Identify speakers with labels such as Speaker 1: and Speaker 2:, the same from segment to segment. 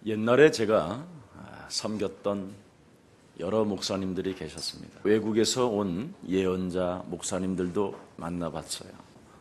Speaker 1: 옛날에 제가 섬겼던 여러 목사님들이 계셨습니다. 외국에서 온 예언자 목사님들도 만나봤어요.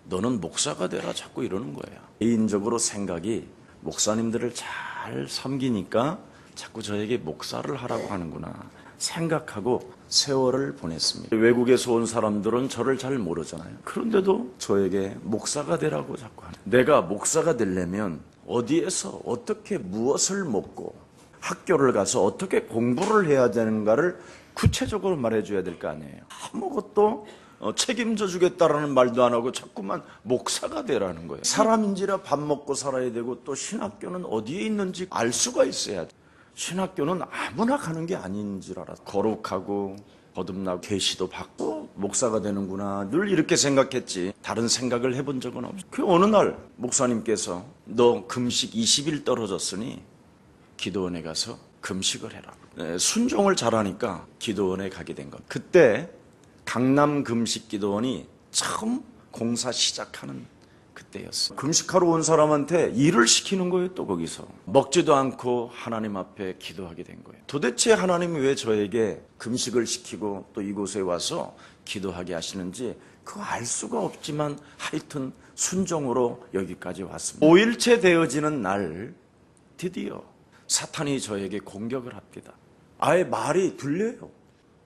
Speaker 1: 너는 목사가 되라 자꾸 이러는 거예요. 개인적으로 생각이 목사님들을 잘 섬기니까 자꾸 저에게 목사를 하라고 하는구나 생각하고 세월을 보냈습니다. 외국에서 온 사람들은 저를 잘 모르잖아요. 그런데도 저에게 목사가 되라고 자꾸 하는. 내가 목사가 되려면 어디에서 어떻게 무엇을 먹고 학교를 가서 어떻게 공부를 해야 되는가를 구체적으로 말해줘야 될 거 아니에요. 아무것도 책임져 주겠다라는 말도 안 하고 자꾸만 목사가 되라는 거예요. 사람인지라 밥 먹고 살아야 되고, 또 신학교는 어디에 있는지 알 수가 있어야 돼. 신학교는 아무나 가는 게 아닌 줄 알아. 거룩하고 거듭나고 계시도 받고 목사가 되는구나 늘 이렇게 생각했지 다른 생각을 해본 적은 없어. 그 어느 날 목사님께서 너 금식 20일 떨어졌으니 기도원에 가서 금식을 해라. 순종을 잘하니까 기도원에 가게 된 것. 그때 강남 금식기도원이 처음 공사 시작하는 그때였어요. 금식하러 온 사람한테 일을 시키는 거예요. 또 거기서 먹지도 않고 하나님 앞에 기도하게 된 거예요. 도대체 하나님이 왜 저에게 금식을 시키고 또 이곳에 와서 기도하게 하시는지 그거 알 수가 없지만 하여튼 순종으로 여기까지 왔습니다. 5일째 되어지는 날 드디어 사탄이 저에게 공격을 합니다. 아예 말이 들려요.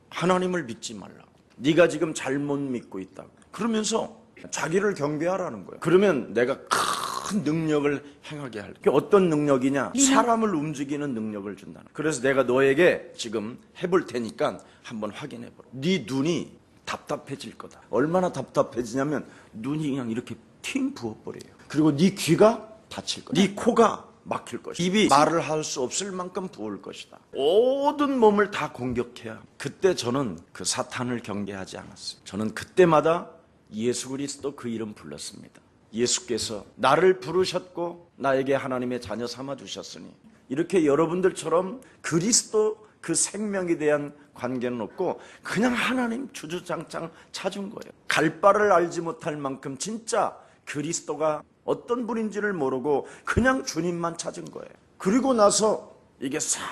Speaker 1: 하나님을 믿지 말라고. 네가 지금 잘못 믿고 있다고. 그러면서 자기를 경배하라는 거예요. 그러면 내가 큰 능력을 행하게 할게. 어떤 능력이냐? 사람을 움직이는 능력을 준다는 거예요. 그래서 내가 너에게 지금 해볼 테니까 한번 확인해보라. 네 눈이 답답해질 거다. 얼마나 답답해지냐면 눈이 그냥 이렇게 팅 부어버려요. 그리고 네 귀가 다칠 거다. 네 코가 막힐 것이다. 입이 말을 할 수 없을 만큼 부을 것이다. 모든 몸을 다 공격해야. 그때 저는 그 사탄을 경계하지 않았어요. 저는 그때마다 예수 그리스도 그 이름 불렀습니다. 예수께서 나를 부르셨고 나에게 하나님의 자녀 삼아 주셨으니 이렇게 여러분들처럼 그리스도 그 생명에 대한 관계는 없고 그냥 하나님 주주장창 찾은 거예요. 갈 바를 알지 못할 만큼 진짜 그리스도가 어떤 분인지를 모르고 그냥 주님만 찾은 거예요. 그리고 나서 이게 싹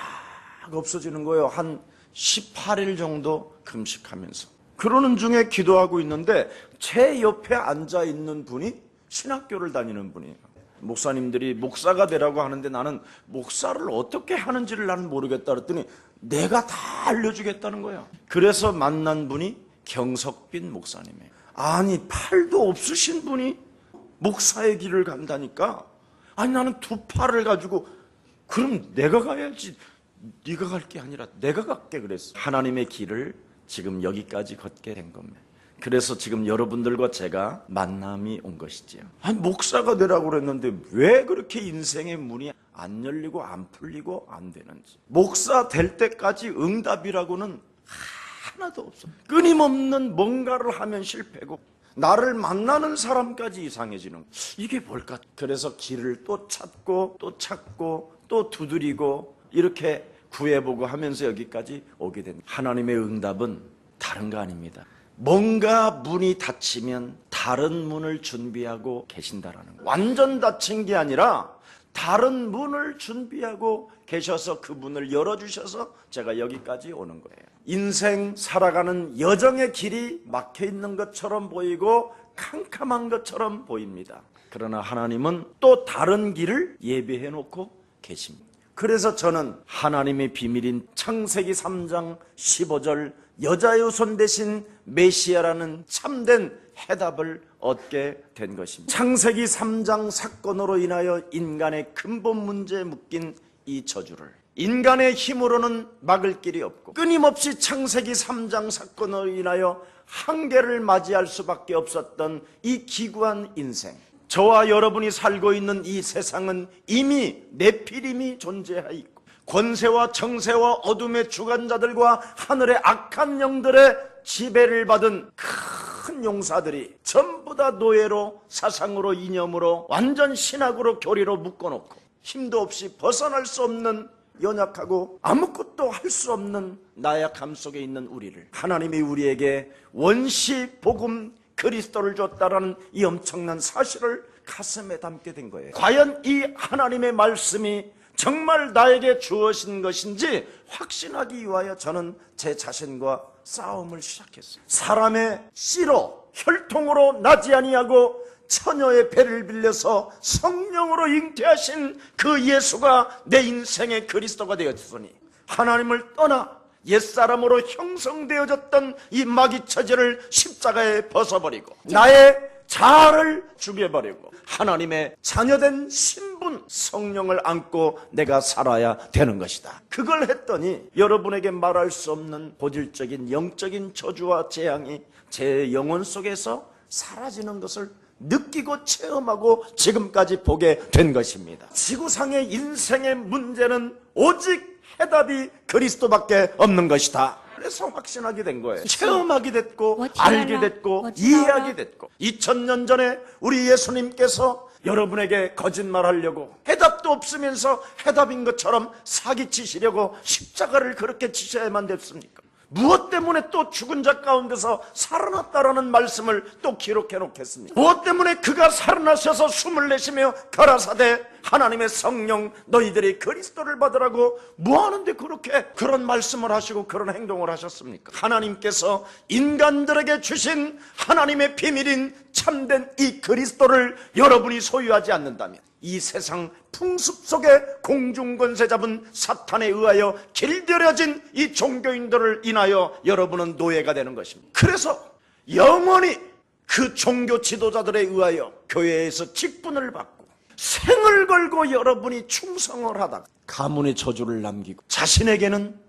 Speaker 1: 없어지는 거예요. 한 18일 정도 금식하면서. 그러는 중에 기도하고 있는데 제 옆에 앉아 있는 분이 신학교를 다니는 분이에요. 목사님들이 목사가 되라고 하는데 나는 목사를 어떻게 하는지를 나는 모르겠다 그랬더니 내가 다 알려주겠다는 거예요. 그래서 만난 분이 경석빈 목사님이에요. 아니 팔도 없으신 분이 목사의 길을 간다니까. 아니 나는 두 팔을 가지고 그럼 내가 가야지 네가 갈 게 아니라 내가 갈게 그랬어. 하나님의 길을 지금 여기까지 걷게 된 겁니다. 그래서 지금 여러분들과 제가 만남이 온 것이지요. 아니 목사가 되라고 그랬는데 왜 그렇게 인생의 문이 안 열리고 안 풀리고 안 되는지. 목사 될 때까지 응답이라고는 하나도 없어. 끊임없는 뭔가를 하면 실패고 나를 만나는 사람까지 이상해지는 거야. 이게 뭘까? 그래서 길을 또 찾고 또 찾고 또 두드리고 이렇게 구해보고 하면서 여기까지 오게 된 하나님의 응답은 다른 거 아닙니다. 뭔가 문이 닫히면 다른 문을 준비하고 계신다라는 거예요. 완전 닫힌 게 아니라 다른 문을 준비하고 계셔서 그 문을 열어주셔서 제가 여기까지 오는 거예요. 인생 살아가는 여정의 길이 막혀있는 것처럼 보이고 캄캄한 것처럼 보입니다. 그러나 하나님은 또 다른 길을 예비해 놓고 계십니다. 그래서 저는 하나님의 비밀인 창세기 3장 15절 여자의 손 대신 메시아라는 참된 해답을 얻게 된 것입니다. 창세기 3장 사건으로 인하여 인간의 근본 문제에 묶인 이 저주를 인간의 힘으로는 막을 길이 없고 끊임없이 창세기 3장 사건으로 인하여 한계를 맞이할 수밖에 없었던 이 기구한 인생, 저와 여러분이 살고 있는 이 세상은 이미 네피림이 존재하여 있고 권세와 정세와 어둠의 주관자들과 하늘의 악한 영들의 지배를 받은 큰 용사들이 전부 다 노예로 사상으로 이념으로 완전 신학으로 교리로 묶어놓고 힘도 없이 벗어날 수 없는 연약하고 아무것도 할 수 없는 나약함 속에 있는 우리를 하나님이 우리에게 원시 복음 그리스도를 줬다라는 이 엄청난 사실을 가슴에 담게 된 거예요. 과연 이 하나님의 말씀이 정말 나에게 주어진 것인지 확신하기 위하여 저는 제 자신과 싸움을 시작했어요. 사람의 씨로 혈통으로 나지 아니하고 처녀의 배를 빌려서 성령으로 잉태하신 그 예수가 내 인생의 그리스도가 되었으니 하나님을 떠나 옛사람으로 형성되어졌던 이 마귀 처지를 십자가에 벗어버리고 나의 자아를 죽여버리고 하나님의 자녀된 신분 성령을 안고 내가 살아야 되는 것이다. 그걸 했더니 여러분에게 말할 수 없는 본질적인 영적인 저주와 재앙이 제 영혼 속에서 사라지는 것을 느끼고 체험하고 지금까지 보게 된 것입니다. 지구상의 인생의 문제는 오직 해답이 그리스도밖에 없는 것이다. 그래서 확신하게 된 거예요. 체험하게 됐고 알게 됐고 이해하게 됐고 2000년 전에 우리 예수님께서 여러분에게 거짓말하려고 해답도 없으면서 해답인 것처럼 사기치시려고 십자가를 그렇게 치셔야만 됐습니까? 무엇 때문에 또 죽은 자 가운데서 살아났다라는 말씀을 또 기록해 놓겠습니까? 무엇 때문에 그가 살아나셔서 숨을 내쉬며 가라사대 하나님의 성령 너희들이 그리스도를 받으라고 뭐하는데 그렇게 그런 말씀을 하시고 그런 행동을 하셨습니까? 하나님께서 인간들에게 주신 하나님의 비밀인 참된 이 그리스도를 여러분이 소유하지 않는다면 이 세상 풍습 속에 공중권세 잡은 사탄에 의하여 길들여진 이 종교인들을 인하여 여러분은 노예가 되는 것입니다. 그래서 영원히 그 종교 지도자들에 의하여 교회에서 직분을 받고 생을 걸고 여러분이 충성을 하다가 가문의 저주를 남기고 자신에게는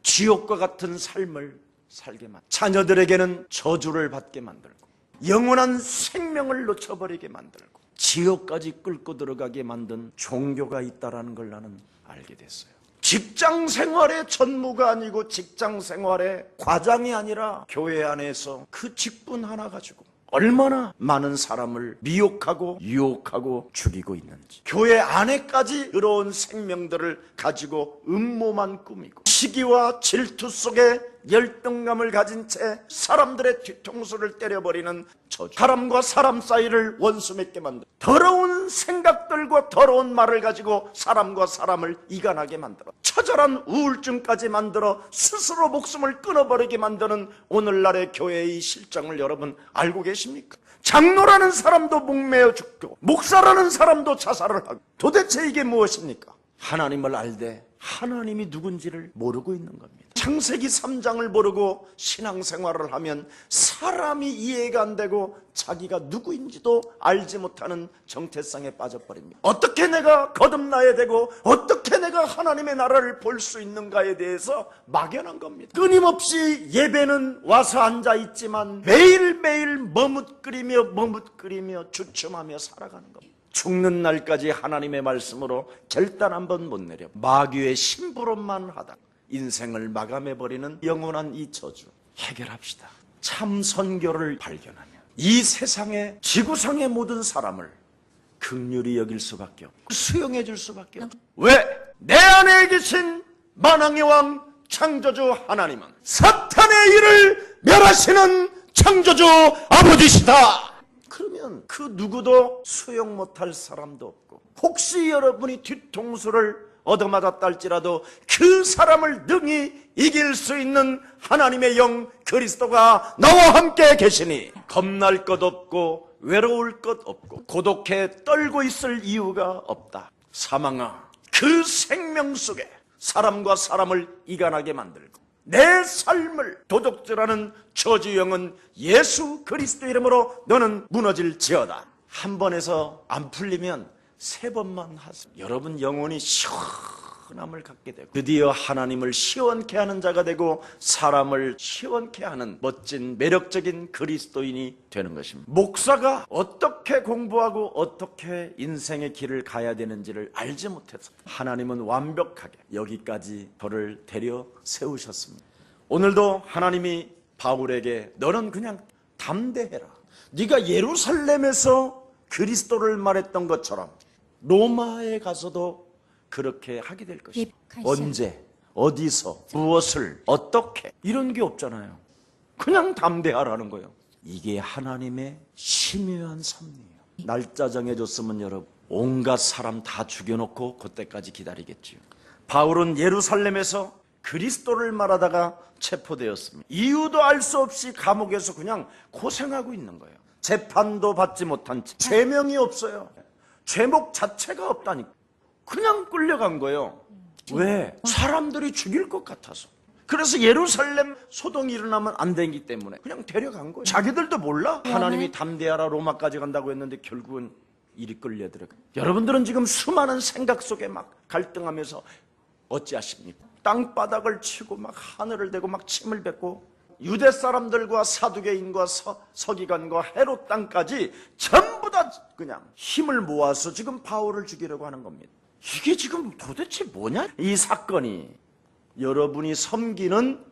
Speaker 1: 지옥과 같은 삶을 살게 만들고 자녀들에게는 저주를 받게 만들고 영원한 생명을 놓쳐버리게 만들고 지옥까지 끌고 들어가게 만든 종교가 있다는 걸 나는 알게 됐어요. 직장 생활의 전무가 아니고 직장 생활의 과장이 아니라 교회 안에서 그 직분 하나 가지고 얼마나 많은 사람을 미혹하고 유혹하고 죽이고 있는지, 교회 안에까지 들어온 생명들을 가지고 음모만 꾸미고 시기와 질투 속에 열등감을 가진 채 사람들의 뒤통수를 때려버리는 저주, 사람과 사람 사이를 원수 맺게 만들어 더러운 생각들과 더러운 말을 가지고 사람과 사람을 이간하게 만들어 처절한 우울증까지 만들어 스스로 목숨을 끊어버리게 만드는 오늘날의 교회의 실정을 여러분 알고 계십니까? 장로라는 사람도 목매어 죽고 목사라는 사람도 자살을 하고 도대체 이게 무엇입니까? 하나님을 알되 하나님이 누군지를 모르고 있는 겁니다. 창세기 3장을 모르고 신앙생활을 하면 사람이 이해가 안 되고 자기가 누구인지도 알지 못하는 정체성에 빠져버립니다. 어떻게 내가 거듭나야 되고 어떻게 내가 하나님의 나라를 볼 수 있는가에 대해서 막연한 겁니다. 끊임없이 예배는 와서 앉아있지만 매일매일 머뭇거리며 주춤하며 살아가는 겁니다. 죽는 날까지 하나님의 말씀으로 결단 한번 못 내려 마귀의 심부름만 하다 인생을 마감해버리는 영원한 이 저주 해결합시다. 참 선교를 발견하면 이 세상의 지구상의 모든 사람을 긍휼히 여길 수밖에 없고 수용해 줄 수밖에 없고 왜? 내 안에 계신 만왕의 왕 창조주 하나님은 사탄의 일을 멸하시는 창조주 아버지시다. 그러면 그 누구도 수용 못할 사람도 없고 혹시 여러분이 뒤통수를 얻어맞았다 할지라도 그 사람을 능히 이길 수 있는 하나님의 영 그리스도가 나와 함께 계시니 겁날 것 없고 외로울 것 없고 고독해 떨고 있을 이유가 없다. 사망아, 그 생명 속에 사람과 사람을 이간하게 만들고 내 삶을 도둑질하는 저주영은 예수 그리스도 이름으로 너는 무너질지어다. 한 번에서 안 풀리면 3번만 하세요. 여러분 영혼이 시원함을 갖게 되고 드디어 하나님을 시원케 하는 자가 되고 사람을 시원케 하는 멋진 매력적인 그리스도인이 되는 것입니다. 목사가 어떻게 공부하고 어떻게 인생의 길을 가야 되는지를 알지 못해서 하나님은 완벽하게 여기까지 저를 데려 세우셨습니다. 오늘도 하나님이 바울에게 너는 그냥 담대해라. 네가 예루살렘에서 그리스도를 말했던 것처럼 로마에 가서도 그렇게 하게 될 것입니다. 언제, 어디서, 무엇을, 어떻게 이런 게 없잖아요. 그냥 담대하라는 거예요. 이게 하나님의 심오한 섭리예요. 날짜 정해줬으면 여러분 온갖 사람 다 죽여놓고 그때까지 기다리겠지요. 바울은 예루살렘에서 그리스도를 말하다가 체포되었습니다. 이유도 알 수 없이 감옥에서 그냥 고생하고 있는 거예요. 재판도 받지 못한 채, 죄명이 없어요. 죄목 자체가 없다니까. 그냥 끌려간 거예요. 왜? 사람들이 죽일 것 같아서. 그래서 예루살렘 소동이 일어나면 안 되기 때문에 그냥 데려간 거예요. 자기들도 몰라. 하나님이 담대하라 로마까지 간다고 했는데 결국은 일이 끌려들어가. 여러분들은 지금 수많은 생각 속에 막 갈등하면서 어찌하십니까? 땅바닥을 치고 막 하늘을 대고 막 침을 뱉고 유대 사람들과 사두개인과 서기관과 헤롯 땅까지 전부 다 그냥 힘을 모아서 지금 바울을 죽이려고 하는 겁니다. 이게 지금 도대체 뭐냐? 이 사건이 여러분이 섬기는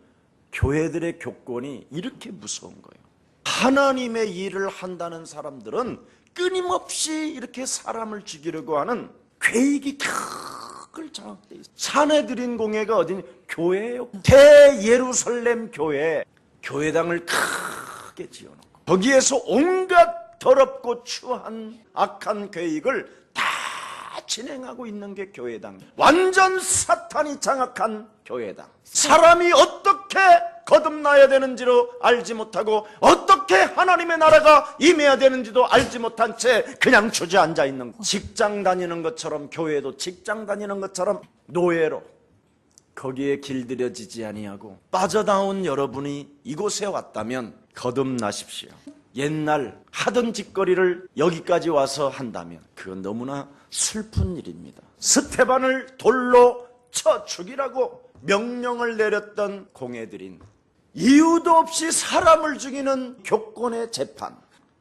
Speaker 1: 교회들의 교권이 이렇게 무서운 거예요. 하나님의 일을 한다는 사람들은 끊임없이 이렇게 사람을 죽이려고 하는 계획이 늘 장악돼 있어요. 사내들인 공회가 어디니? 교회예요. 대예루살렘 교회, 교회당을 크게 지어놓고 거기에서 온갖 더럽고 추한 악한 계획을 다 진행하고 있는 게 교회당. 완전 사탄이 장악한 교회당. 사람이 어떻게 거듭나야 되는지로 알지 못하고 어떻게 하나님의 나라가 임해야 되는지도 알지 못한 채 그냥 주저앉아 있는 거. 직장 다니는 것처럼 교회도 직장 다니는 것처럼 노예로 거기에 길들여지지 아니하고 빠져나온 여러분이 이곳에 왔다면 거듭나십시오. 옛날 하던 짓거리를 여기까지 와서 한다면 그건 너무나 슬픈 일입니다. 스테반을 돌로 쳐 죽이라고 명령을 내렸던 공회들인 이유도 없이 사람을 죽이는 교권의 재판,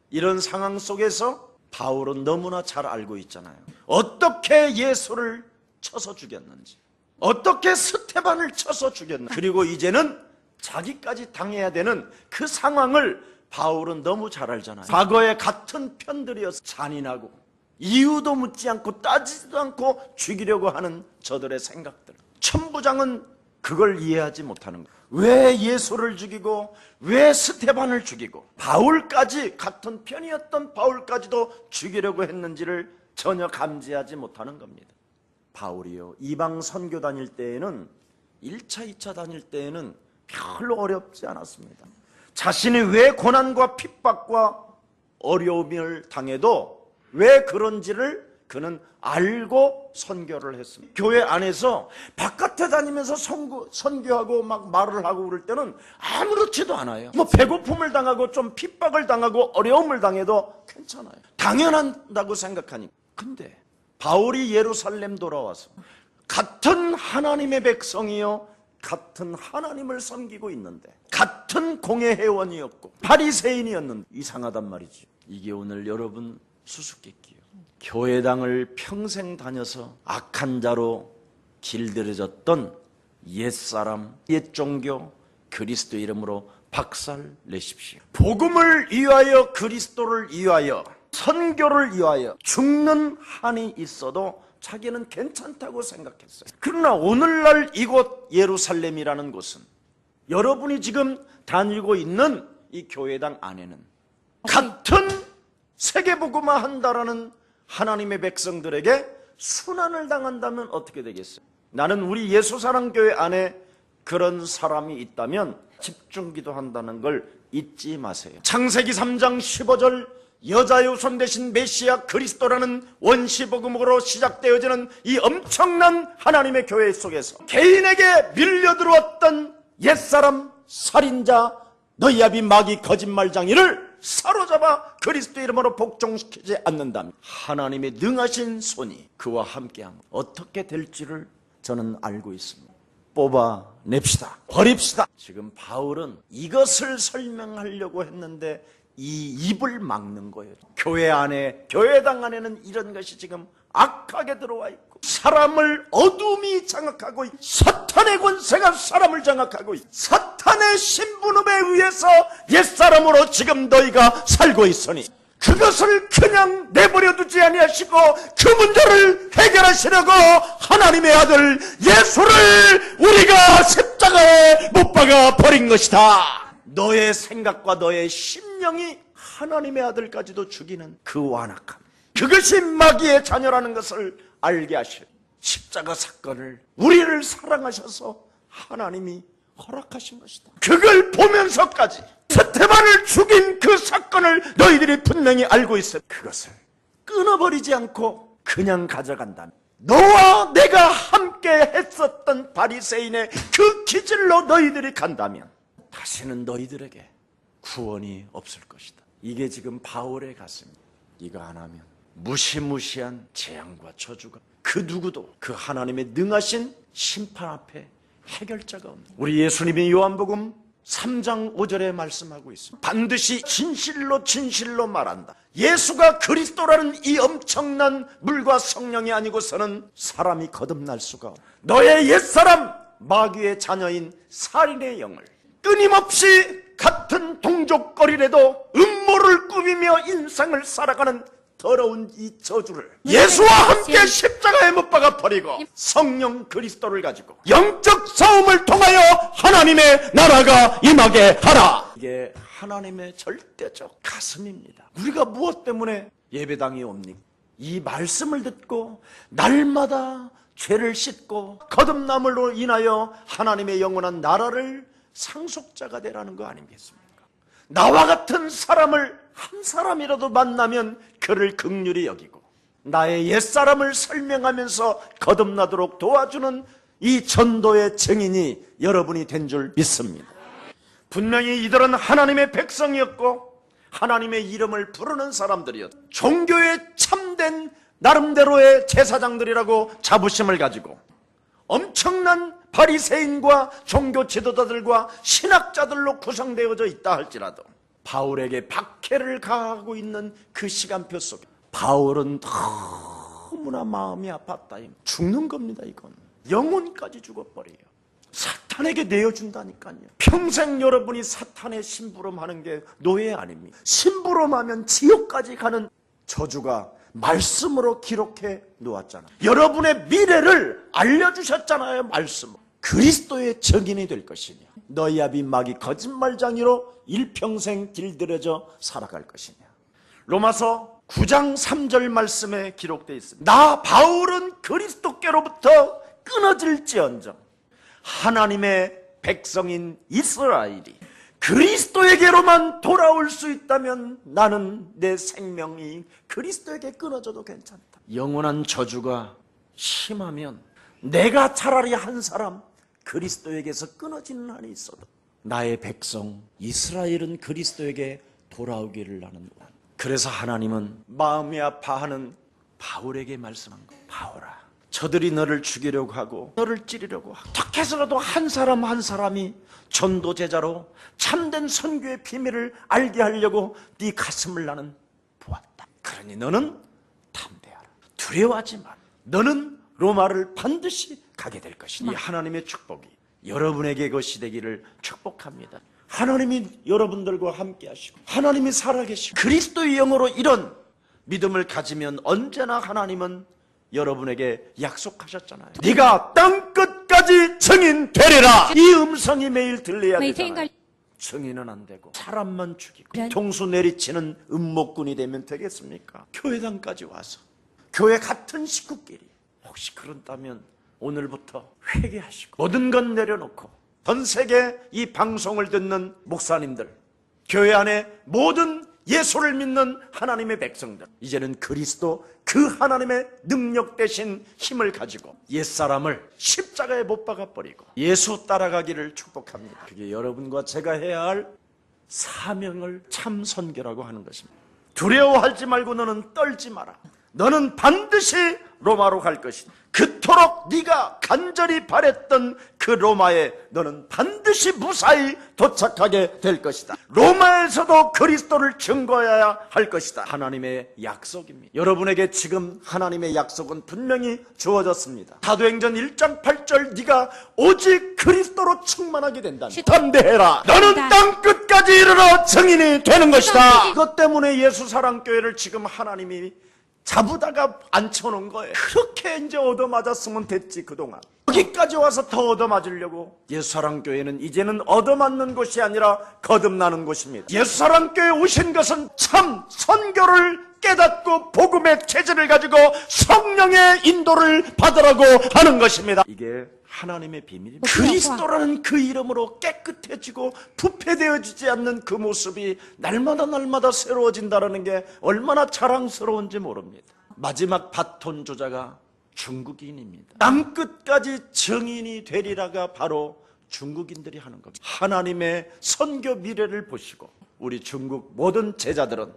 Speaker 1: 이런 상황 속에서 바울은 너무나 잘 알고 있잖아요. 어떻게 예수를 쳐서 죽였는지, 어떻게 스테반을 쳐서 죽였는지, 그리고 이제는 자기까지 당해야 되는 그 상황을 바울은 너무 잘 알잖아요. 과거에 같은 편들이어서 잔인하고 이유도 묻지 않고 따지지도 않고 죽이려고 하는 저들의 생각들, 천부장은 그걸 이해하지 못하는 거예요. 왜 예수를 죽이고 왜 스테반을 죽이고 바울까지, 같은 편이었던 바울까지도 죽이려고 했는지를 전혀 감지하지 못하는 겁니다. 바울이요, 이방 선교 다닐 때에는 1차, 2차 다닐 때에는 별로 어렵지 않았습니다. 자신이 왜 고난과 핍박과 어려움을 당해도 왜 그런지를 그는 알고 선교를 했습니다. 교회 안에서 바깥에 다니면서 선교하고 막 말을 하고 그럴 때는 아무렇지도 않아요. 뭐 배고픔을 당하고 좀 핍박을 당하고 어려움을 당해도 괜찮아요. 당연한다고 생각하니까. 근데 바울이 예루살렘 돌아와서 같은 하나님의 백성이요, 같은 하나님을 섬기고 있는데, 같은 공회 회원이었고 바리새인이었는데 이상하단 말이죠. 이게 오늘 여러분 수수께끼예요. 교회당을 평생 다녀서 악한 자로 길들여졌던 옛사람, 옛종교 그리스도 이름으로 박살 내십시오. 복음을 위하여, 그리스도를 위하여, 선교를 위하여 죽는 한이 있어도 자기는 괜찮다고 생각했어요. 그러나 오늘날 이곳 예루살렘이라는 곳은 여러분이 지금 다니고 있는 이 교회당 안에는 같은 세계복음화 한다라는 하나님의 백성들에게 순환을 당한다면 어떻게 되겠어요? 나는 우리 예수사랑교회 안에 그런 사람이 있다면 집중기도 한다는 걸 잊지 마세요. 창세기 3장 15절 여자의 후손 대신 메시아 그리스도라는 원시복음으로 시작되어지는 이 엄청난 하나님의 교회 속에서 개인에게 밀려들어왔던 옛사람, 살인자, 너희아비 마귀 거짓말장이를 사로잡아 그리스도 이름으로 복종시키지 않는다면 하나님의 능하신 손이 그와 함께하면 어떻게 될지를 저는 알고 있습니다. 뽑아냅시다. 버립시다. 지금 바울은 이것을 설명하려고 했는데 이 입을 막는 거예요. 교회 안에, 교회당 안에는 이런 것이 지금 악하게 들어와 있고 사람을 어둠이 장악하고 있고 사탄의 권세가 사람을 장악하고 있고 사탄의 신분음에 의해서 옛사람으로 지금 너희가 살고 있으니 그것을 그냥 내버려 두지 아니하시고 그 문제를 해결하시려고 하나님의 아들 예수를 우리가 십자가에 못 박아 버린 것이다. 너의 생각과 너의 심령이 하나님의 아들까지도 죽이는 그 완악함,
Speaker 2: 그것이 마귀의 자녀라는 것을 알게 하시오. 십자가 사건을 우리를 사랑하셔서 하나님이 허락하신 것이다. 그걸 보면서까지 스테반을 죽인 그 사건을 너희들이 분명히 알고 있어. 그것을 끊어버리지 않고 그냥 가져간다면, 너와 내가 함께 했었던 바리새인의 그 기질로 너희들이 간다면 다시는 너희들에게 구원이 없을 것이다. 이게 지금 바울의 가슴이야. 이거 안 하면 무시무시한 재앙과 저주가 그 누구도 그 하나님의 능하신 심판 앞에 해결자가 없는, 우리 예수님이 요한복음 3장 5절에 말씀하고 있습니다. 반드시 진실로 진실로 말한다. 예수가 그리스도라는 이 엄청난 물과 성령이 아니고서는 사람이 거듭날 수가 없다. 너의 옛사람 마귀의 자녀인 살인의 영을 끊임없이 같은 동족거리라도 음모를 꾸미며 인생을 살아가는 더러운 이 저주를 예수와 함께 십자가에 못 박아 버리고 성령 그리스도를 가지고 영적 싸움을 통하여 하나님의 나라가 임하게 하라. 이게 하나님의 절대적 가슴입니다. 우리가 무엇 때문에 예배당에 옵니까? 이 말씀을 듣고 날마다 죄를 씻고 거듭남으로 인하여 하나님의 영원한 나라를 상속자가 되라는 거 아니겠습니까? 나와 같은 사람을 한 사람이라도 만나면 그를 긍휼히 여기고 나의 옛사람을 설명하면서 거듭나도록 도와주는 이 전도의 증인이 여러분이 된 줄 믿습니다. 분명히 이들은 하나님의 백성이었고 하나님의 이름을 부르는 사람들이었다. 종교의 참된 나름대로의 제사장들이라고 자부심을 가지고 엄청난 바리새인과 종교 지도자들과 신학자들로 구성되어져 있다 할지라도 바울에게 박해를 가하고 있는 그 시간표 속에 바울은 너무나 마음이 아팠다. 죽는 겁니다. 이건 영혼까지 죽어버려요. 사탄에게 내어준다니까요. 평생 여러분이 사탄의 심부름하는 게 노예 아닙니까? 심부름하면 지옥까지 가는 저주가 말씀으로 기록해 놓았잖아요. 여러분의 미래를 알려주셨잖아요. 말씀으로. 그리스도의 증인이 될 것이냐, 너희 아비 마귀 거짓말장이로 일평생 길들여져 살아갈 것이냐. 로마서 9장 3절 말씀에 기록되어 있습니다. 나 바울은 그리스도께로부터 끊어질지언정 하나님의 백성인 이스라엘이 그리스도에게로만 돌아올 수 있다면 나는 내 생명이 그리스도에게 끊어져도 괜찮다. 영원한 저주가 심하면 내가 차라리 한 사람 그리스도에게서 끊어지는 한이 있어도 나의 백성 이스라엘은 그리스도에게 돌아오기를 나는 원. 그래서 하나님은 마음이 아파하는 바울에게 말씀한 거예요. 바울아, 저들이 너를 죽이려고 하고 너를 찌르려고 하고 어떻게 해서라도 한 사람 한 사람이 전도 제자로 참된 선교의 비밀을 알게 하려고 네 가슴을 나는 보았다. 그러니 너는 담대하라. 두려워하지 마라. 너는 로마를 반드시 가게 될 것이니 하나님의 축복이 여러분에게 것이 되기를 축복합니다. 하나님이 여러분들과 함께 하시고 하나님이 살아계시고 그리스도의 영으로 이런 믿음을 가지면 언제나 하나님은 여러분에게 약속하셨잖아요. 네가 땅끝까지 증인 되리라. 이 음성이 매일 들려야 되잖아요. 증인은 안 되고 사람만 죽이고 종수 내리치는 음모꾼이 되면 되겠습니까? 교회당까지 와서 교회 같은 식구끼리 혹시 그런다면 오늘부터 회개하시고 모든 건 내려놓고 전 세계 이 방송을 듣는 목사님들, 교회 안에 모든 예수를 믿는 하나님의 백성들, 이제는 그리스도 그 하나님의 능력 대신 힘을 가지고 옛사람을 십자가에 못 박아버리고 예수 따라가기를 축복합니다. 그게 여러분과 제가 해야 할 사명을 참 선교라고 하는 것입니다. 두려워하지 말고 너는 떨지 마라. 너는 반드시 로마로 갈 것이다. 그토록 네가 간절히 바랬던 그 로마에 너는 반드시 무사히 도착하게 될 것이다. 로마에서도 그리스도를 증거해야 할 것이다. 하나님의 약속입니다. 여러분에게 지금 하나님의 약속은 분명히 주어졌습니다. 사도행전 1장 8절 네가 오직 그리스도로 충만하게 된다면 담대해라. 너는 땅끝까지 이르러 증인이 되는 것이다. 그것 때문에 예수사랑교회를 지금 하나님이 잡으다가 앉혀놓은 거예요. 그렇게 이제 얻어맞았으면 됐지 그동안. 여기까지 와서 더 얻어맞으려고. 예수사랑교회는 이제는 얻어맞는 곳이 아니라 거듭나는 곳입니다. 예수사랑교회에 오신 것은 참 선교를 깨닫고 복음의 체질을 가지고 성령의 인도를 받으라고 하는 것입니다. 이게 하나님의 비밀입니다. 그리스도라는 그 이름으로 깨끗해지고 부패되어지지 않는 그 모습이 날마다 새로워진다는 게 얼마나 자랑스러운지 모릅니다. 마지막 바톤 주자가 중국인입니다. 땅끝까지 증인이 되리라가 바로 중국인들이 하는 겁니다. 하나님의 선교 미래를 보시고 우리 중국 모든 제자들은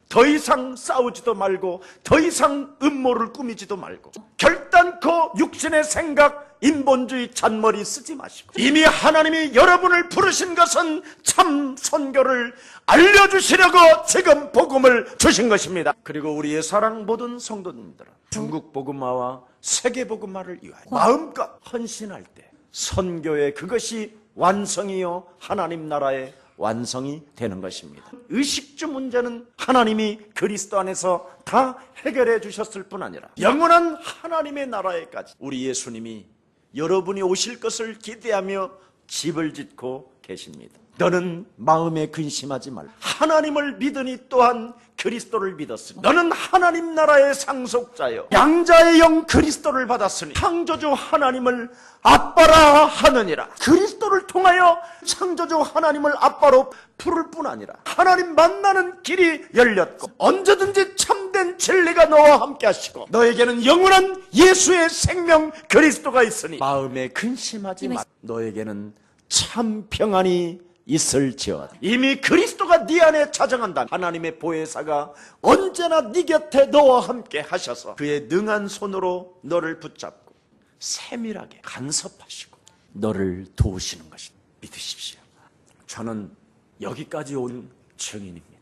Speaker 2: 더 이상 싸우지도 말고 더 이상 음모를 꾸미지도 말고 결단코 육신의 생각, 인본주의 잔머리 쓰지 마시고 이미 하나님이 여러분을 부르신 것은 참 선교를 알려주시려고 지금 복음을 주신 것입니다. 그리고 우리의 사랑 모든 성도님들은 중국 복음화와 세계 복음화를 위하여 마음껏 헌신할 때 선교의 그것이 완성이요 하나님 나라의 완성이 되는 것입니다. 의식주 문제는 하나님이 그리스도 안에서 다 해결해 주셨을 뿐 아니라 영원한 하나님의 나라에까지 우리 예수님이 여러분이 오실 것을 기대하며 집을 짓고 계십니다. 너는 마음에 근심하지 말라. 하나님을 믿으니 또한 그리스도를 믿었으니 너는 하나님 나라의 상속자여 양자의 영 그리스도를 받았으니 창조주 하나님을 아빠라 하느니라. 그리스도를 통하여 창조주 하나님을 아빠로 부를 뿐 아니라 하나님 만나는 길이 열렸고 언제든지 참된 진리가 너와 함께 하시고 너에게는 영원한 예수의 생명 그리스도가 있으니 마음에 근심하지 마. 너에게는 참 평안이 있을지어다. 이미 그리스도가 네 안에 자정한다. 하나님의 보혜사가 언제나 네 곁에 너와 함께 하셔서 그의 능한 손으로 너를 붙잡고 세밀하게 간섭하시고 너를 도우시는 것입니다. 믿으십시오. 저는 여기까지 온 증인입니다.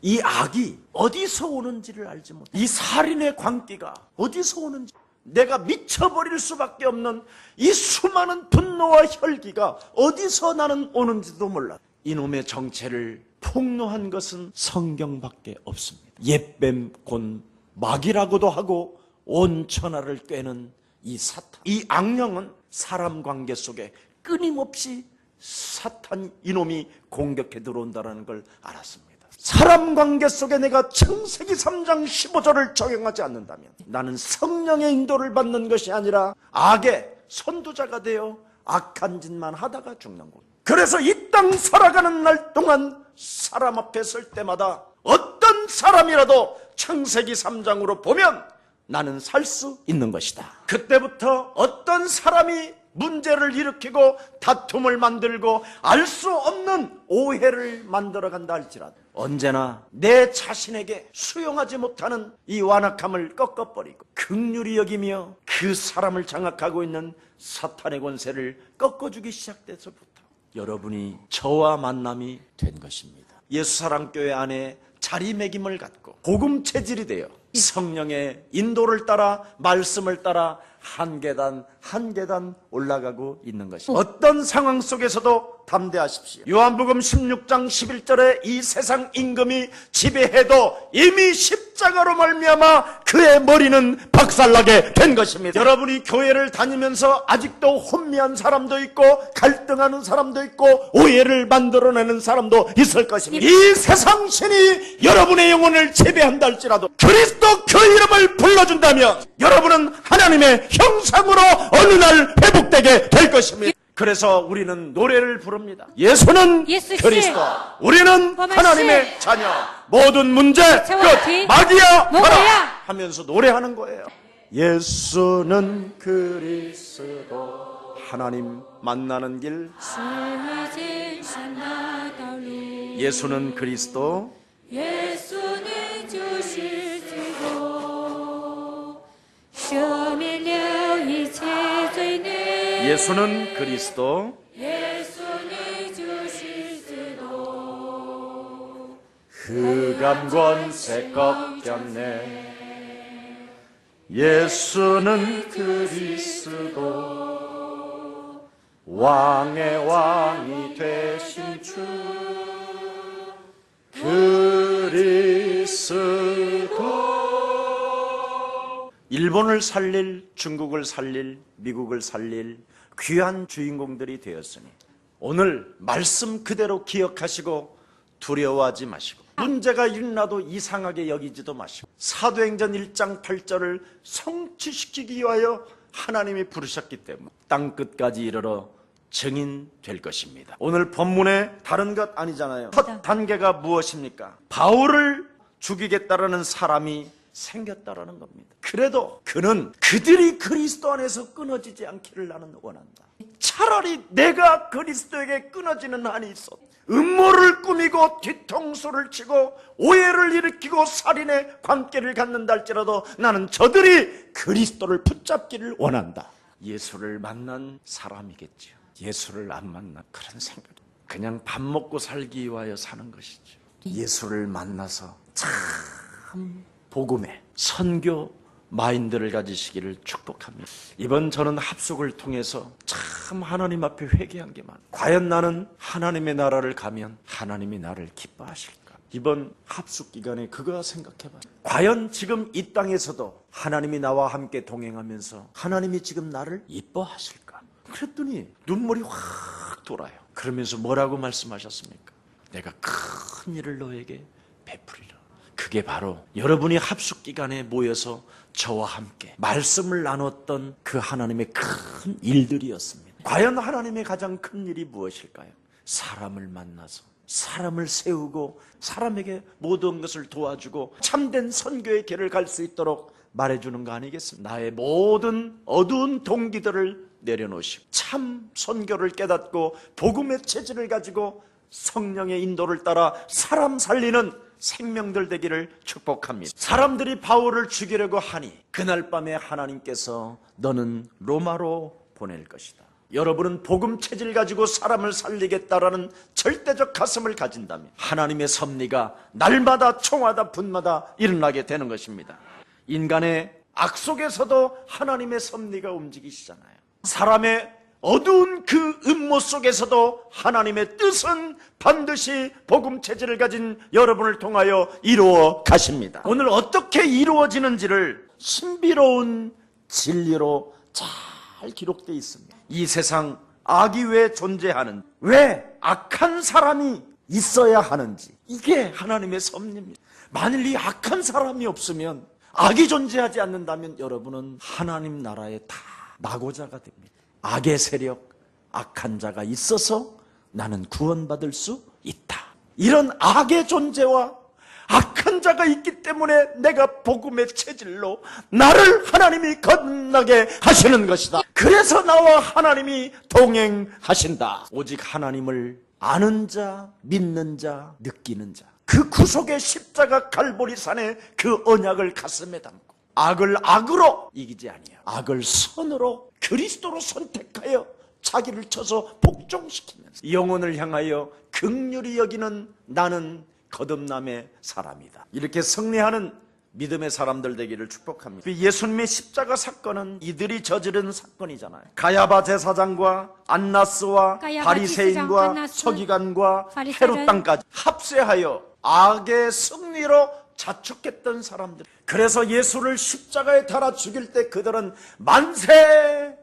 Speaker 2: 이 악이 어디서 오는지를 알지 못해. 이 살인의 광기가 어디서 오는지, 내가 미쳐버릴 수밖에 없는 이 수많은 분노와 혈기가 어디서 나는 오는지도 몰라. 이놈의 정체를 폭로한 것은 성경밖에 없습니다. 옛뱀 곧 마귀라고도 하고 온 천하를 꿰는 이 사탄, 이 악령은 사람 관계 속에 끊임없이 사탄 이놈이 공격해 들어온다는 걸 알았습니다. 사람 관계 속에 내가 창세기 3장 15절을 적용하지 않는다면 나는 성령의 인도를 받는 것이 아니라 악의 선두자가 되어 악한 짓만 하다가 죽는 것. 그래서 이 땅 살아가는 날 동안 사람 앞에 설 때마다 어떤 사람이라도 창세기 3장으로 보면 나는 살 수 있는 것이다. 그때부터 어떤 사람이 문제를 일으키고 다툼을 만들고 알 수 없는 오해를 만들어간다 할지라도 언제나 내 자신에게 수용하지 못하는 이 완악함을 꺾어버리고 긍휼히 여기며 그 사람을 장악하고 있는 사탄의 권세를 꺾어주기 시작돼서부터 여러분이 저와 만남이 된 것입니다. 예수사랑교회 안에 자리매김을 갖고 복음 체질이 되어 성령의 인도를 따라 말씀을 따라 한 계단 한 계단 올라가고 있는 것입니다. 어떤 상황 속에서도 담대하십시오. 요한복음 16장 11절에 이 세상 임금이 지배해도 이미 십자가로 말미암아 그의 머리는 박살나게 된 것입니다. 여러분이 교회를 다니면서 아직도 혼미한 사람도 있고 갈등하는 사람도 있고 오해를 만들어내는 사람도 있을 것입니다. 이 세상 신이 여러분의 영혼을 지배한다 할지라도 그리스도 그 이름을 불러준다면 여러분은 하나님의 형상으로 어느 날 회복되게 될 것입니다. 그래서 우리는 노래를 부릅니다. 예수는 그리스도, 우리는 하나님의 자녀, 모든 문제 끝, 마귀야 가라 하면서 노래하는 거예요. 예수는 그리스도, 하나님 만나는 길. 예수는 그리스도,
Speaker 3: 예수는 주시고
Speaker 1: 예수는 그리스도,
Speaker 3: 예수는 주시고
Speaker 2: 흑암 권세 꺾였네. 예수는 그리스도, 왕의 왕이 되신 주 그리스도. 일본을 살릴, 중국을 살릴, 미국을 살릴 귀한 주인공들이 되었으니 오늘 말씀 그대로 기억하시고 두려워하지 마시고 문제가 일어나도 이상하게 여기지도 마시고 사도행전 1장 8절을 성취시키기 위하여 하나님이 부르셨기 때문에 땅끝까지 이르러 증인 될 것입니다. 오늘 본문에 다른 것 아니잖아요. 첫 단계가 무엇입니까? 바울을 죽이겠다라는 사람이 생겼다라는 겁니다. 그래도 그는 그들이 그리스도 안에서 끊어지지 않기를 나는 원한다. 차라리 내가 그리스도에게 끊어지는 한이 있어 음모를 꾸미고 뒤통수를 치고 오해를 일으키고 살인의 관계를 갖는다 할지라도 나는 저들이 그리스도를 붙잡기를 원한다. 예수를 만난 사람이겠죠. 예수를 안 만난 그런 생각, 그냥 밥 먹고 살기 위하여 사는 것이죠. 예수를 만나서 참 복음의 선교 마인드를 가지시기를 축복합니다. 이번 저는 합숙을 통해서 참 하나님 앞에 회개한 게 많아요. 과연 나는 하나님의 나라를 가면 하나님이 나를 기뻐하실까? 이번 합숙 기간에 그거 생각해봐요. 과연 지금 이 땅에서도 하나님이 나와 함께 동행하면서 하나님이 지금 나를 이뻐하실까? 그랬더니 눈물이 확 돌아요. 그러면서 뭐라고 말씀하셨습니까? 내가 큰 일을 너에게 베풀리라. 그게 바로 여러분이 합숙 기간에 모여서 저와 함께 말씀을 나눴던 그 하나님의 큰 일들이었습니다. 과연 하나님의 가장 큰 일이 무엇일까요? 사람을 만나서 사람을 세우고 사람에게 모든 것을 도와주고 참된 선교의 길을 갈 수 있도록 말해주는 거 아니겠습니까? 나의 모든 어두운 동기들을 내려놓으시고 참 선교를 깨닫고 복음의 체질을 가지고 성령의 인도를 따라 사람 살리는 생명들 되기를 축복합니다. 사람들이 바울을 죽이려고 하니 그날 밤에 하나님께서 너는 로마로 보낼 것이다. 여러분은 복음 체질 가지고 사람을 살리겠다라는 절대적 가슴을 가진다면 하나님의 섭리가 날마다 총마다 분마다 일어나게 되는 것입니다. 인간의 악 속에서도 하나님의 섭리가 움직이시잖아요. 사람의 어두운 그 음모 속에서도 하나님의 뜻은 반드시 복음 체질을 가진 여러분을 통하여 이루어 가십니다. 오늘 어떻게 이루어지는지를 신비로운 진리로 잘 기록되어 있습니다. 이 세상 악이 왜 존재하는지, 왜 악한 사람이 있어야 하는지, 이게 하나님의 섭리입니다. 만일 이 악한 사람이 없으면, 악이 존재하지 않는다면 여러분은 하나님 나라의 다 낙오자가 됩니다. 악의 세력, 악한 자가 있어서 나는 구원받을 수 있다. 이런 악의 존재와 악한 자가 있기 때문에 내가 복음의 체질로 나를 하나님이 건너게 하시는 것이다. 그래서 나와 하나님이 동행하신다. 오직 하나님을 아는 자, 믿는 자, 느끼는 자, 그 구속의 십자가 갈보리산의 그 언약을 가슴에 담고 악을 악으로 이기지 아니하고 악을 선으로 그리스도로 선택하여 자기를 쳐서 복종시키면서 영혼을 향하여 긍휼히 여기는 나는 거듭남의 사람이다. 이렇게 승리하는 믿음의 사람들 되기를 축복합니다. 예수님의 십자가 사건은 이들이 저지른 사건이잖아요. 가야바 제사장과 안나스와 바리새인과 서기관과 헤롯 땅까지 합세하여 악의 승리로 자축했던 사람들. 그래서 예수를 십자가에 달아 죽일 때 그들은 만세했어요.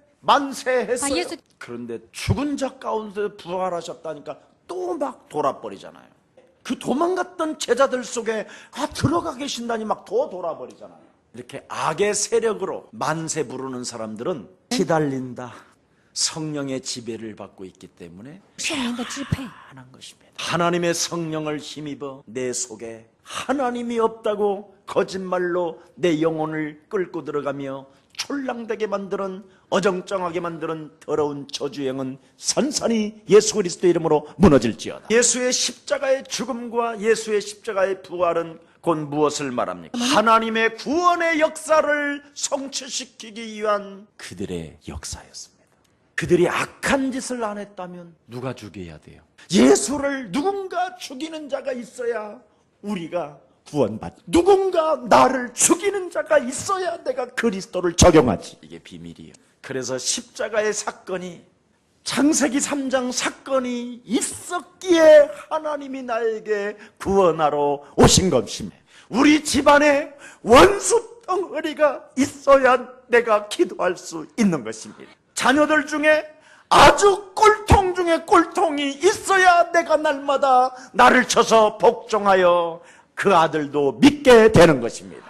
Speaker 2: 그런데 죽은 자 가운데 부활하셨다니까 또 막 돌아버리잖아요. 그 도망갔던 제자들 속에 들어가 계신다니 막 더 돌아버리잖아요. 이렇게 악의 세력으로 만세 부르는 사람들은 시달린다. 성령의 지배를 받고 있기 때문에 편한 것입니다. 하나님의 성령을 힘입어 내 속에 하나님이 없다고 거짓말로 내 영혼을 끌고 들어가며 촐랑되게 만드는, 어정쩡하게 만드는 더러운 저주행은 산산이 예수 그리스도의 이름으로 무너질지어다. 예수의 십자가의 죽음과 예수의 십자가의 부활은 곧 무엇을 말합니까? 하나님의 구원의 역사를 성취시키기 위한 그들의 역사였습니다. 그들이 악한 짓을 안 했다면 누가 죽여야 돼요? 예수를 누군가 죽이는 자가 있어야 우리가 구원받지. 누군가 나를 죽이는 자가 있어야 내가 그리스도를 적용하지. 이게 비밀이에요. 그래서 십자가의 사건이, 창세기 3장 사건이 있었기에 하나님이 나에게 구원하러 오신 것입니다. 우리 집안에 원수 덩어리가 있어야 내가 기도할 수 있는 것입니다. 자녀들 중에 아주 꼴통 중에 꼴통이 있어야 내가 날마다 나를 쳐서 복종하여 그 아들도 믿게 되는 것입니다.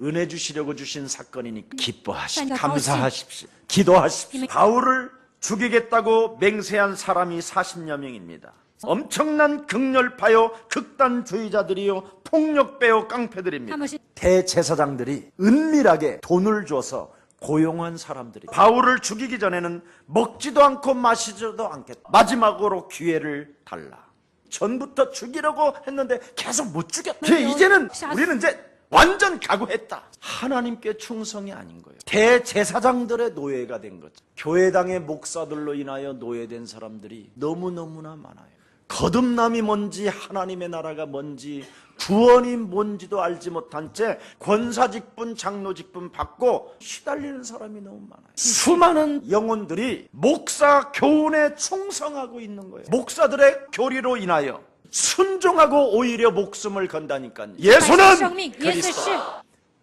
Speaker 2: 은혜 주시려고 주신 사건이니까 기뻐하십시오. 감사하십시오. 기도하십시오. 바울을 죽이겠다고 맹세한 사람이 40여 명입니다. 엄청난 극렬파요, 극단주의자들이요, 폭력배요, 깡패들입니다. 대제사장들이 은밀하게 돈을 줘서 고용한 사람들이 바울을 죽이기 전에는 먹지도 않고 마시지도 않겠다. 마지막으로 기회를 달라. 전부터 죽이려고 했는데 계속 못 죽였다. 이제는 우리는 이제 완전 각오했다. 하나님께 충성이 아닌 거예요. 대제사장들의 노예가 된 거죠. 교회당의 목사들로 인하여 노예된 사람들이 너무너무나 많아요. 거듭남이 뭔지, 하나님의 나라가 뭔지, 구원이 뭔지도 알지 못한 채 권사직분, 장로직분 받고 시달리는 사람이 너무 많아요. 수많은 영혼들이 목사 교훈에 충성하고 있는 거예요. 목사들의 교리로 인하여 순종하고 오히려 목숨을 건다니까요. 예수는 그리스도.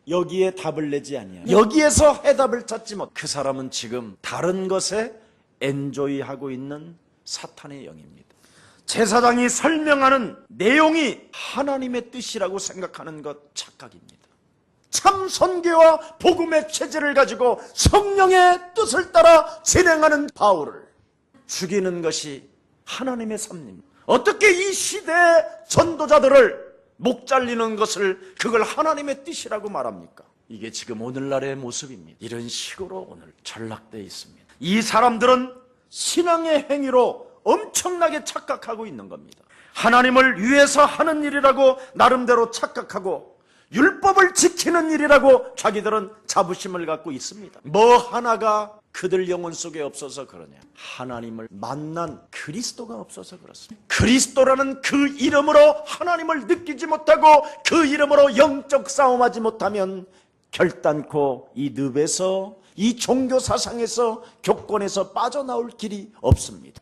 Speaker 2: 여기에 답을 내지 아니하여 여기에서 해답을 찾지 못. 그 사람은 지금 다른 것에 엔조이하고 있는 사탄의 영입니다. 제사장이 설명하는 내용이 하나님의 뜻이라고 생각하는 것 착각입니다. 참 선교와 복음의 체질을 가지고 성령의 뜻을 따라 진행하는 바울을 죽이는 것이 하나님의 섭리입니다. 어떻게 이 시대의 전도자들을 목 잘리는 것을 그걸 하나님의 뜻이라고 말합니까? 이게 지금 오늘날의 모습입니다. 이런 식으로 오늘 전락되어 있습니다. 이 사람들은 신앙의 행위로 엄청나게 착각하고 있는 겁니다. 하나님을 위해서 하는 일이라고 나름대로 착각하고 율법을 지키는 일이라고 자기들은 자부심을 갖고 있습니다. 뭐 하나가 그들 영혼 속에 없어서 그러냐? 하나님을 만난 그리스도가 없어서 그렇습니다. 그리스도라는 그 이름으로 하나님을 느끼지 못하고 그 이름으로 영적 싸움하지 못하면 결단코 이 늪에서, 이 종교 사상에서, 교권에서 빠져나올 길이 없습니다.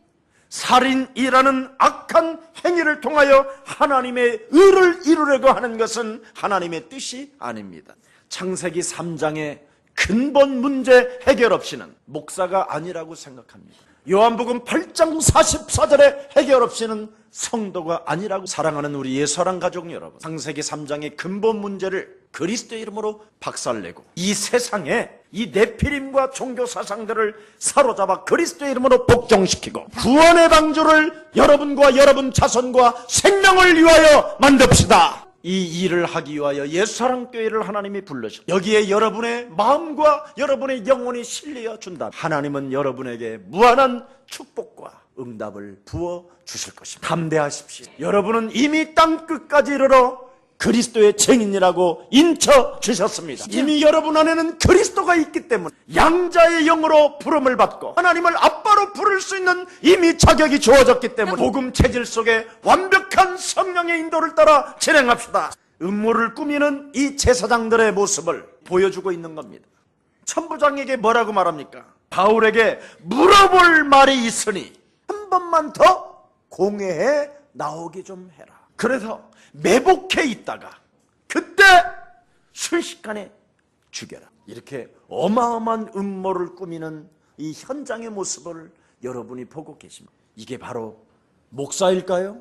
Speaker 2: 살인이라는 악한 행위를 통하여 하나님의 의를 이루려고 하는 것은 하나님의 뜻이 아닙니다. 창세기 3장의 근본 문제 해결 없이는 목사가 아니라고 생각합니다. 요한복음 8장 44절의 해결 없이는 성도가 아니라고. 사랑하는 우리 예사랑 가족 여러분, 창세기 3장의 근본 문제를 그리스도의 이름으로 박살내고 이 세상에 이 네피림과 종교 사상들을 사로잡아 그리스도의 이름으로 복종시키고 구원의 방주를 여러분과 여러분 자손과 생명을 위하여 만듭시다. 이 일을 하기 위하여 예수사랑교회를 하나님이 불러주셨습니다. 여기에 여러분의 마음과 여러분의 영혼이 실려 준다. 하나님은 여러분에게 무한한 축복과 응답을 부어 주실 것입니다. 담대하십시오. 여러분은 이미 땅끝까지 이르러 그리스도의 증인이라고 인쳐 주셨습니다. 이미 여러분 안에는 그리스도가 있기 때문에 양자의 영으로 부름을 받고 하나님을 아빠로 부를 수 있는 이미 자격이 주어졌기 때문에 복음 체질 속에 완벽한 성령의 인도를 따라 진행합시다. 음모를 꾸미는 이 제사장들의 모습을 보여주고 있는 겁니다. 천부장에게 뭐라고 말합니까? 바울에게 물어볼 말이 있으니 한 번만 더 공회에 나오게 좀 해라. 그래서 매복해 있다가 그때 순식간에 죽여라. 이렇게 어마어마한 음모를 꾸미는 이 현장의 모습을 여러분이 보고 계십니다. 이게 바로 목사일까요?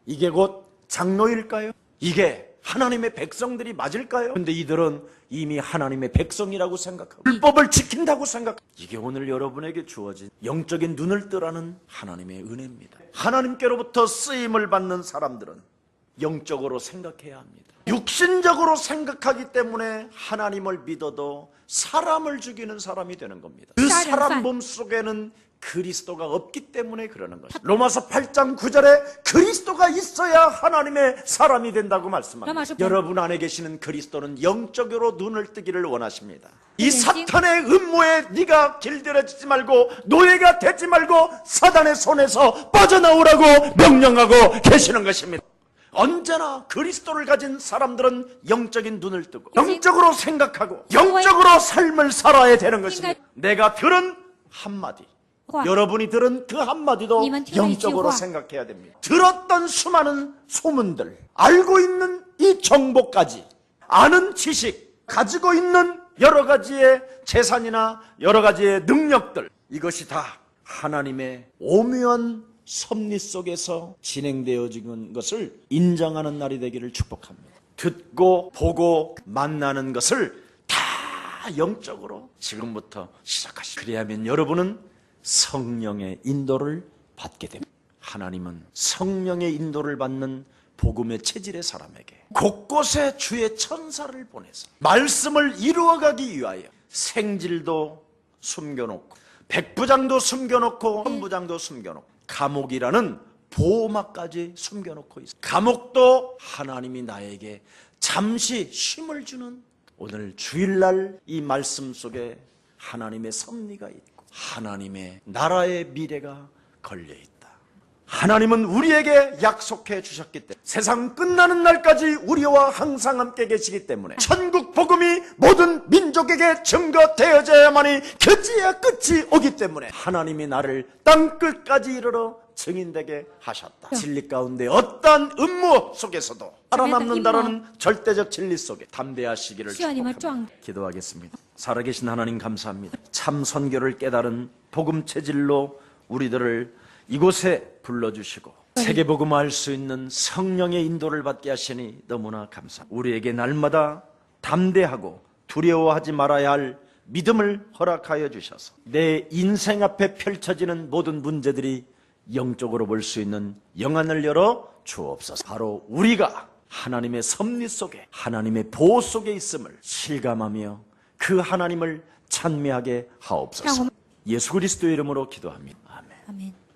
Speaker 2: 이게 곧 장로일까요? 이게 하나님의 백성들이 맞을까요? 근데 이들은 이미 하나님의 백성이라고 생각하고 율법을 지킨다고 생각하고, 이게 오늘 여러분에게 주어진 영적인 눈을 뜨라는 하나님의 은혜입니다. 하나님께로부터 쓰임을 받는 사람들은 영적으로 생각해야 합니다. 육신적으로 생각하기 때문에 하나님을 믿어도 사람을 죽이는 사람이 되는 겁니다. 그 사람 몸속에는 그리스도가 없기 때문에 그러는 것입니다. 로마서 8장 9절에 그리스도가 있어야 하나님의 사람이 된다고 말씀합니다. 여러분 안에 계시는 그리스도는 영적으로 눈을 뜨기를 원하십니다. 이 사탄의 음모에 네가 길들여지지 말고 노예가 되지 말고 사단의 손에서 빠져나오라고 명령하고 계시는 것입니다. 언제나 그리스도를 가진 사람들은 영적인 눈을 뜨고 영적으로 생각하고 영적으로 삶을 살아야 되는 것입니다. 내가 들은 한마디, 여러분이 들은 그 한마디도 영적으로 생각해야 됩니다. 들었던 수많은 소문들, 알고 있는 이 정보까지, 아는 지식, 가지고 있는 여러 가지의 재산이나 여러 가지의 능력들, 이것이 다 하나님의 오묘한 섭리 속에서 진행되어지는 것을 인정하는 날이 되기를 축복합니다. 듣고 보고 만나는 것을 다 영적으로 지금부터 시작하시오. 그리하면 여러분은 성령의 인도를 받게 됩니다. 하나님은 성령의 인도를 받는 복음의 체질의 사람에게 곳곳에 주의 천사를 보내서 말씀을 이루어가기 위하여 생질도 숨겨놓고 백부장도 숨겨놓고 천부장도 숨겨놓고 감옥이라는 보호막까지 숨겨놓고 있어요. 감옥도 하나님이 나에게 잠시 쉼을 주는, 오늘 주일날 이 말씀 속에 하나님의 섭리가 있고 하나님의 나라의 미래가 걸려있다. 하나님은 우리에게 약속해 주셨기 때문에 세상 끝나는 날까지 우리와 항상 함께 계시기 때문에 천국 복음이 모든 민족에게 증거되어져야만이 겨지야 끝이 오기 때문에 하나님이 나를 땅끝까지 이르러 증인되게 하셨다. 진리 가운데 어떠한 음모 속에서도 살아남는다라는 절대적 진리 속에 담대하시기를 축복합니다. 기도하겠습니다. 살아계신 하나님 감사합니다. 참 선교를 깨달은 복음 체질로 우리들을 이곳에 불러주시고 세계복음화할 수 있는 성령의 인도를 받게 하시니 너무나 감사합니다. 우리에게 날마다 담대하고 두려워하지 말아야 할 믿음을 허락하여 주셔서 내 인생 앞에 펼쳐지는 모든 문제들이 영적으로 볼 수 있는 영안을 열어 주옵소서. 바로 우리가 하나님의 섭리 속에 하나님의 보호 속에 있음을 실감하며 그 하나님을 찬미하게 하옵소서. 예수 그리스도의 이름으로 기도합니다. 아멘.
Speaker 3: 아멘.